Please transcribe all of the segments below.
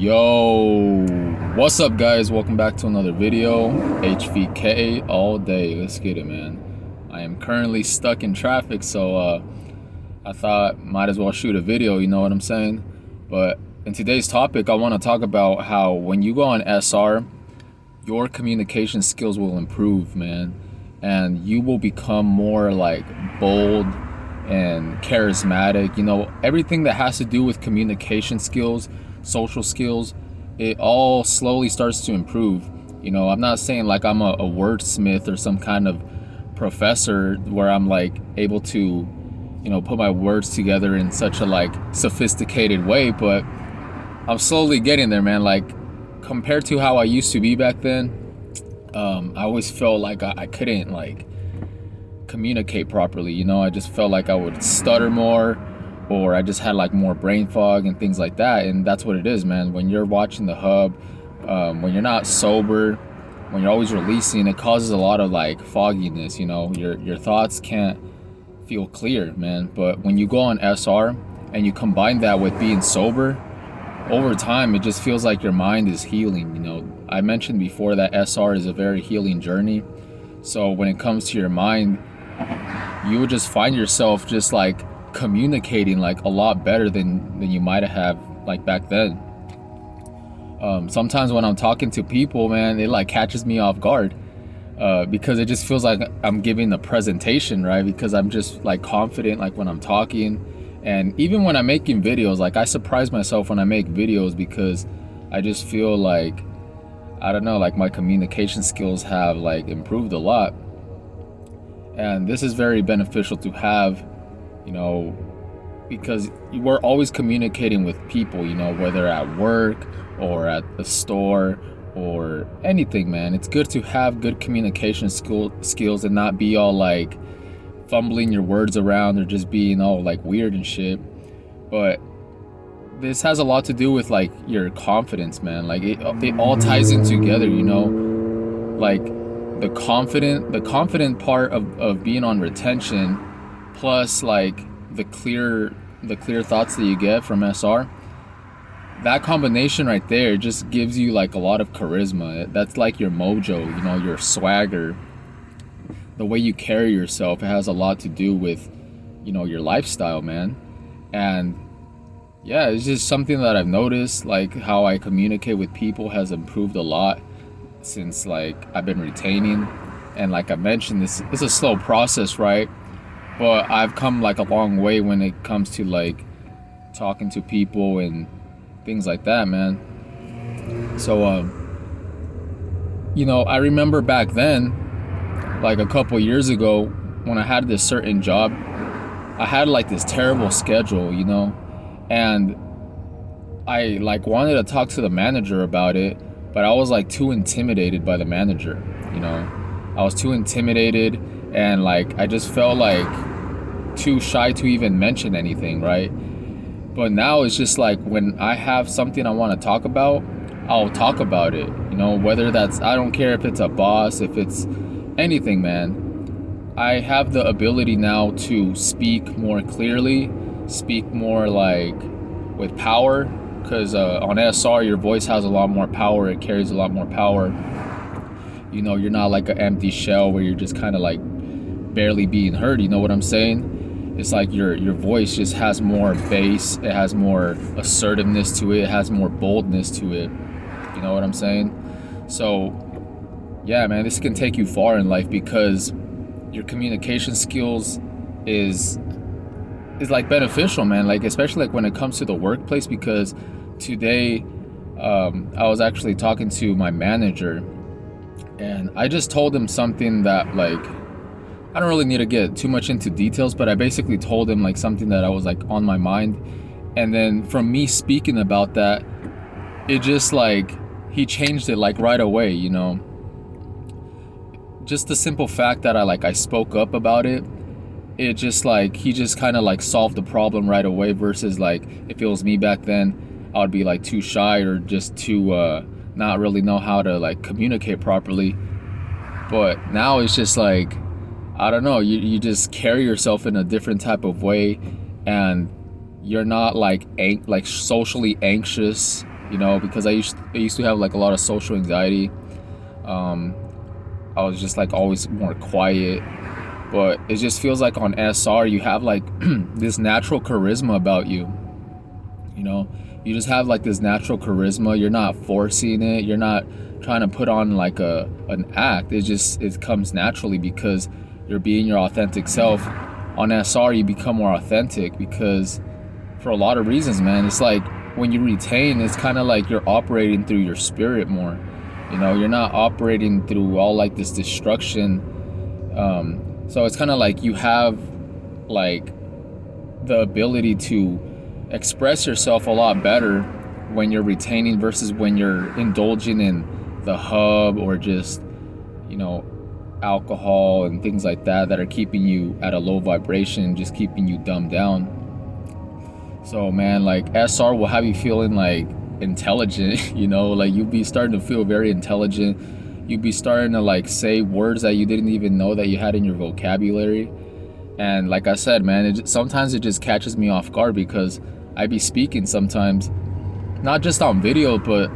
Yo, what's up, guys? Welcome back to another video. HVK all day. Let's get it, man. I am currently stuck in traffic, so I thought might as well shoot a video, you know what I'm saying? But in today's topic, I want to talk about how when you go on SR, your communication skills will improve, man, and you will become more like bold and charismatic. You know, everything that has to do with communication skills, social skills, it all slowly starts to improve. You know, I'm not saying like I'm a wordsmith or some kind of professor where I'm like able to, you know, put my words together in such a like sophisticated way, but I'm slowly getting there, man. Like compared to how I used to be back then, I always felt like I couldn't like communicate properly. You know, I just felt like I would stutter more, or I just had like more brain fog and things like that. And that's what it is, man. When you're watching the hub, when you're not sober, when you're always releasing, it causes a lot of like fogginess. You know, your thoughts can't feel clear, man. But when you go on SR and you combine that with being sober, over time it just feels like your mind is healing. You know, I mentioned before that SR is a very healing journey. So when it comes to your mind, you would just find yourself just like communicating like a lot better than you might have like back then. Sometimes when I'm talking to people, man, it like catches me off guard, because it just feels like I'm giving a presentation, right? Because I'm just like confident like when I'm talking. And even when I'm making videos, like I surprise myself when I make videos, because I just feel like, I don't know, like my communication skills have like improved a lot. And this is very beneficial to have, you know, because we're always communicating with people, you know, whether at work or at the store or anything, man. It's good to have good communication skills and not be all like fumbling your words around or just being all like weird and shit. But this has a lot to do with like your confidence, man. Like it all ties in together, you know. Like the confident part of being on retention, plus like the clear thoughts that you get from SR, that combination right there just gives you like a lot of charisma. That's like your mojo, you know, your swagger, the way you carry yourself. It has a lot to do with, you know, your lifestyle, man. And yeah, it's just something that I've noticed, like how I communicate with people has improved a lot since like I've been retaining. And like I mentioned, this is a slow process, right? But I've come like a long way when it comes to like talking to people and things like that, man. So you know, I remember back then, like a couple years ago, when I had this certain job, I had like this terrible schedule, you know, and I like wanted to talk to the manager about it, but I was like too intimidated by the manager, you know. I was too intimidated, and like I just felt like too shy to even mention anything, right? But now it's just like when I have something I want to talk about, I'll talk about it, you know, whether that's, I don't care if it's a boss, if it's anything, man. I have the ability now to speak more clearly, speak more like with power, because on SR your voice has a lot more power. It carries a lot more power. You know, you're not like an empty shell where you're just kind of like barely being heard. You know what I'm saying? It's like your voice just has more bass. It has more assertiveness to it. It has more boldness to it. You know what I'm saying? So yeah, man, this can take you far in life because your communication skills is like beneficial, man. Like especially like when it comes to the workplace, because today I was actually talking to my manager, and I just told him something that like, I don't really need to get too much into details, but I basically told him like something that I was like on my mind. And then from me speaking about that, it just like, he changed it like right away, you know. Just the simple fact that I spoke up about it, it just like, he just kind of like solved the problem right away, versus like if it was me back then, I would be like too shy or just too not really know how to like communicate properly. But now it's just like, I don't know, you just carry yourself in a different type of way, and you're not like socially anxious you know, because I used to have like a lot of social anxiety. I was just like always more quiet, but it just feels like on SR you have like this natural charisma about you. You know, you just have like this natural charisma. You're not forcing it. You're not trying to put on like an act. It comes naturally because you're being your authentic self. On SR you become more authentic because for a lot of reasons, man. It's like when you retain, it's kind of like you're operating through your spirit more. You know, you're not operating through all like this destruction. So it's kind of like you have like the ability to express yourself a lot better when you're retaining versus when you're indulging in the hub or just, you know, alcohol and things like that are keeping you at a low vibration, just keeping you dumbed down. So man, like SR will have you feeling like intelligent, you know, like you'll be starting to feel very intelligent. You'll be starting to like say words that you didn't even know that you had in your vocabulary. And like I said, man, sometimes it just catches me off guard because I be speaking sometimes, not just on video, but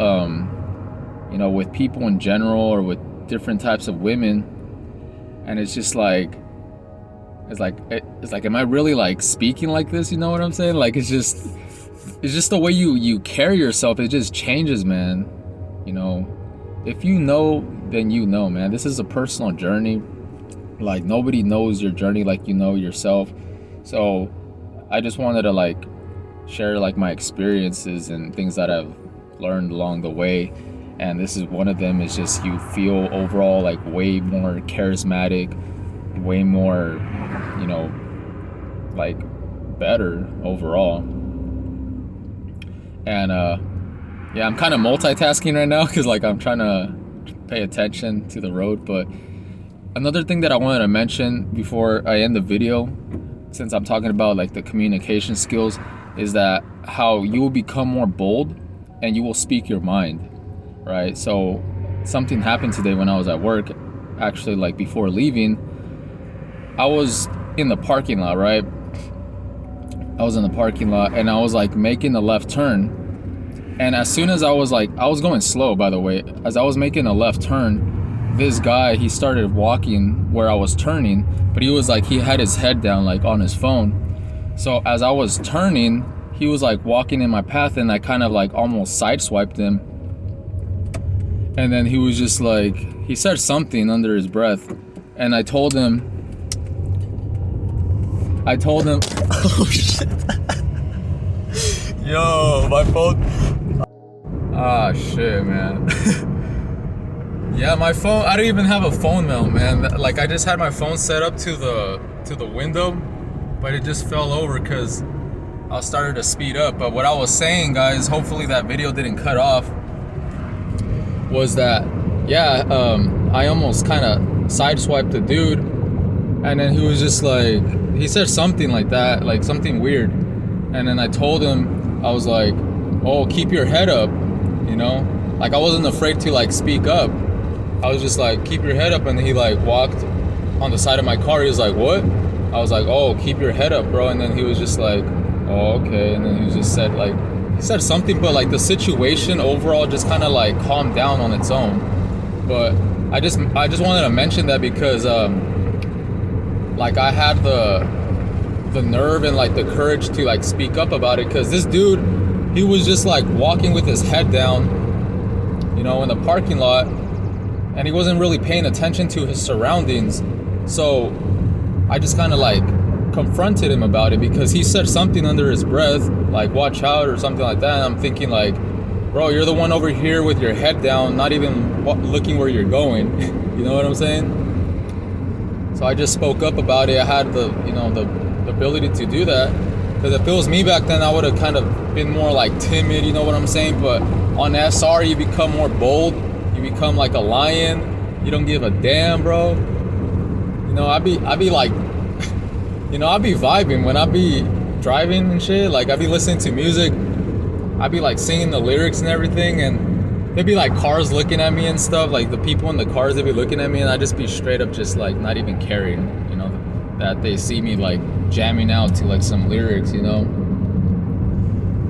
you know, with people in general or with different types of women, and it's just like, it's like, am I really like speaking like this? You know what I'm saying? Like it's just the way you carry yourself. It just changes, man. You know, if you know, then you know, man. This is a personal journey. Like nobody knows your journey like you know yourself. So I just wanted to like share like my experiences and things that I've learned along the way. And this is one of them. Is just you feel overall like way more charismatic, way more, you know, like better overall. And yeah, I'm kind of multitasking right now because like I'm trying to pay attention to the road. But another thing that I wanted to mention before I end the video, since I'm talking about like the communication skills, is that how you will become more bold and you will speak your mind, right? So something happened today when I was at work. Actually, like before leaving, I was in the parking lot, right? I was in the parking lot and I was like making the left turn. And as soon as I was going slow, by the way, as I was making a left turn, this guy, he started walking where I was turning, but he was like, he had his head down like on his phone. So as I was turning, he was like walking in my path and I kind of like almost sideswiped him. And then he was just like, he said something under his breath. And I told him, oh shit. Yo, my phone. Ah, shit, man. Yeah, my phone, I don't even have a phone mount, man. Like I just had my phone set up to the window, but it just fell over because I started to speed up. But what I was saying, guys, hopefully that video didn't cut off, was that, yeah, I almost kind of sideswiped the dude, and then he was just like, he said something like that, like something weird, and then I told him, I was like, oh, keep your head up, you know, like I wasn't afraid to like speak up. I was just like, keep your head up, and he like walked on the side of my car. He was like, what? I was like, oh, keep your head up, bro. And then he was just like, oh, okay. And then he just said like, he said something, but like the situation overall just kind of like calmed down on its own. But I just wanted to mention that because like I had the nerve and like the courage to like speak up about it, because this dude, he was just like walking with his head down, you know, in the parking lot, and he wasn't really paying attention to his surroundings. So I just kind of like confronted him about it because he said something under his breath, like watch out or something like that. And I'm thinking like, bro, you're the one over here with your head down, not even looking where you're going. You know what I'm saying? So I just spoke up about it. I had the ability to do that, because if it was me back then, I would have kind of been more like timid, you know what I'm saying? But on SR, you become more bold. You become like a lion. You don't give a damn, bro. You know, I be like, you know, I be vibing when I be driving and shit. Like I be listening to music. I be like singing the lyrics and everything, and there'd be like cars looking at me and stuff. Like the people in the cars, they'd be looking at me, and I just be straight up just like not even caring, you know, that they see me like jamming out to like some lyrics, you know.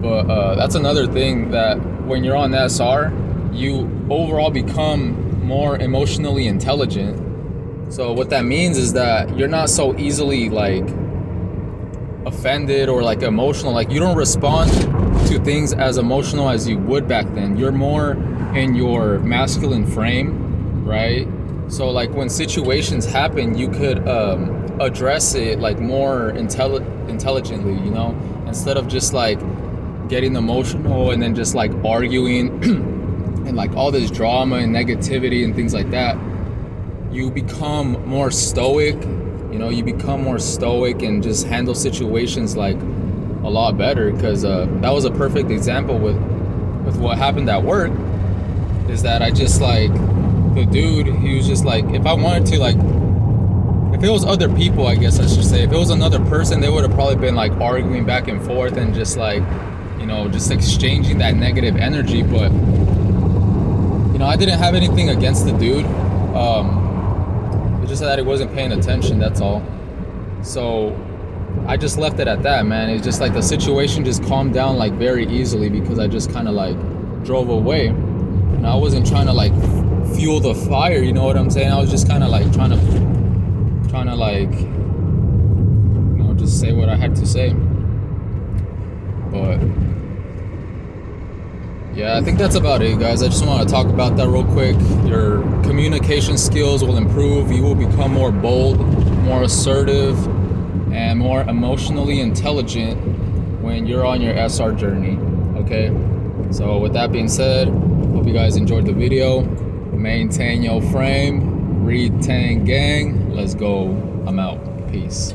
But that's another thing, that when you're on SR, you overall become more emotionally intelligent. So what that means is that you're not so easily like offended or like emotional. Like you don't respond to things as emotional as you would back then. You're more in your masculine frame, right? So like when situations happen, you could address it like more intelligently, you know, instead of just like getting emotional and then just like arguing and like all this drama and negativity and things like that. You become more stoic, you know, you become more stoic and just handle situations like a lot better. Because that was a perfect example with what happened at work, is that I just like, the dude, he was just like, if I wanted to, like, if it was other people, I guess I should say, if it was another person, they would have probably been like arguing back and forth and just like, you know, just exchanging that negative energy. But you know, I didn't have anything against the dude. It's just that he wasn't paying attention, that's all. So I just left it at that, man. It's just like the situation just calmed down like very easily, because I just kind of like drove away. And I wasn't trying to like fuel the fire, you know what I'm saying? I was just kind of like trying to like, you know, just say what I had to say. But yeah, I think that's about it, guys. I just want to talk about that real quick. Your communication skills will improve. You will become more bold, more assertive, and more emotionally intelligent when you're on your SR journey, okay? So with that being said, hope you guys enjoyed the video. Maintain your frame. Retain gang. Let's go. I'm out. Peace.